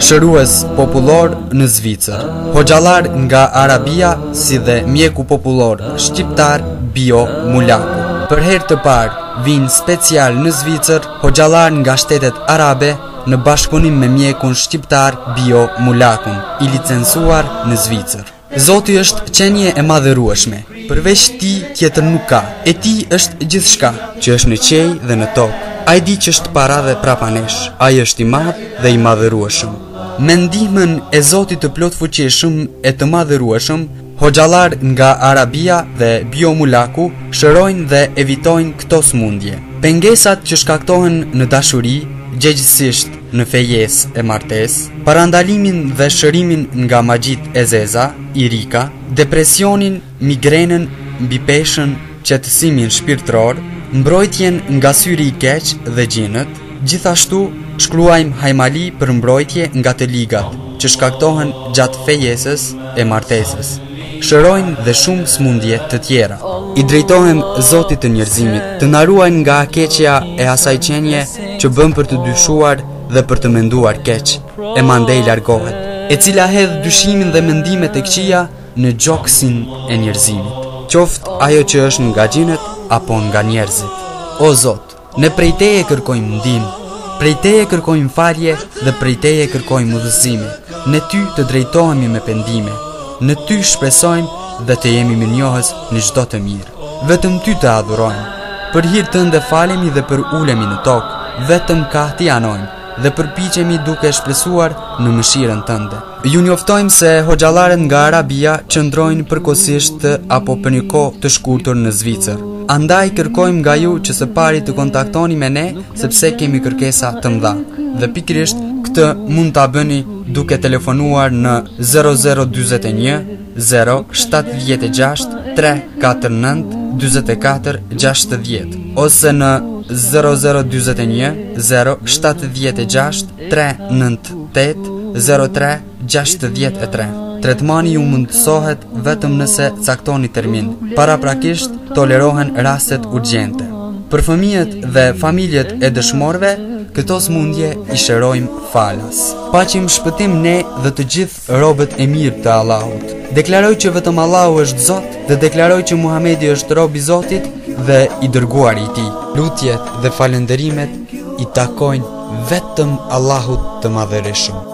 Shërues popullor në Zvicër. Hoxhallar nga Arabia si dhe mjeku popullor shqiptar Bio Mulaku. Për herë të parë vinë special në Zvicër hoxhallar nga shtetet arabe në bashkëpunim me mjekun shqiptar Bio Mulakun, i licencuar në Zvicër. Zoti është qenie e madhërueshme, përveç ti tjetër nuk ka, e ti është gjithçka që është në qej dhe në tokë. Ai di që është para dhe prapa nesh, ai është i madh dhe i madhërueshëm. Me ndihmën e Zotit të plot fuqishëm e të madhërueshëm, hoxhallar nga Arabia dhe Bio Mulaku shërojnë dhe evitojnë këto smundje. Pengesat që shkaktohen në dashuri, gjegjësisht në fejes e martes, parandalimin dhe shërimin nga magjit e zeza, irika, depresionin, migrenën, mbipeshën, qetësimin shpirtëror, mbrojtjen nga syri i keq dhe gjinët, gjithashtu shkruajmë hajmali për mbrojtje nga të ligat që shkaktohen gjatë fejesës e martesës. Shërojnë dhe shumë smundje të tjera. I drejtohem Zotit të njerëzimit, të na ruajnë nga keqja e asaj qenie që bën për të dyshuar dhe për të menduar keq, e mandej largohet, e cila hedh dyshimin dhe mendimet e këqija në gjoksin e njerëzimit, qoftë ajo që është nga gjinët apo nga njerëzit. O Zot, ne prej Teje kërkojmë ndihmë, prej Teje kërkojmë falje dhe prej Teje kërkojmë udhëzime. Ne Ty të drejtohemi me pendime, në Ty shpresojmë dhe të jemi mirënjohës në çdo të mirë. Vetëm Ty të adhurojmë, për hir Tënde falemi dhe për ulemi në tokë, vetëm ka Ti anojmë dhe përpiqemi duke shpresuar në mëshirën Tënde. Ju njoftojmë se hoxhallarët nga Arabia qëndrojnë përkohësisht apo për një kohë të shkurtër në Zvicër. Andaj kërkojmë nga ju që së pari të kontaktoni me ne sepse kemi kërkesa të mëdha. Dhe pikërisht këtë mund ta bëni duke telefonuar në 0041 076 349 44 60 ose në 0041 076 398 03 63. Tretmani ju mundësohet vetëm nëse caktoni termin. Paraprakisht tolerohen rastet urgjente. Për fëmijët dhe familjet e dëshmorëve, këto smundje i shërojmë falas. Paqim shpëtim ne dhe të gjithë robët e mirë të Allahut. Deklaroj që vetëm Allahu është Zot dhe deklaroj që Muhamedi është rob i Zotit dhe i dërguari i Tij. Lutjet dhe falënderimet i takojnë vetëm Allahut të Madhërisëm.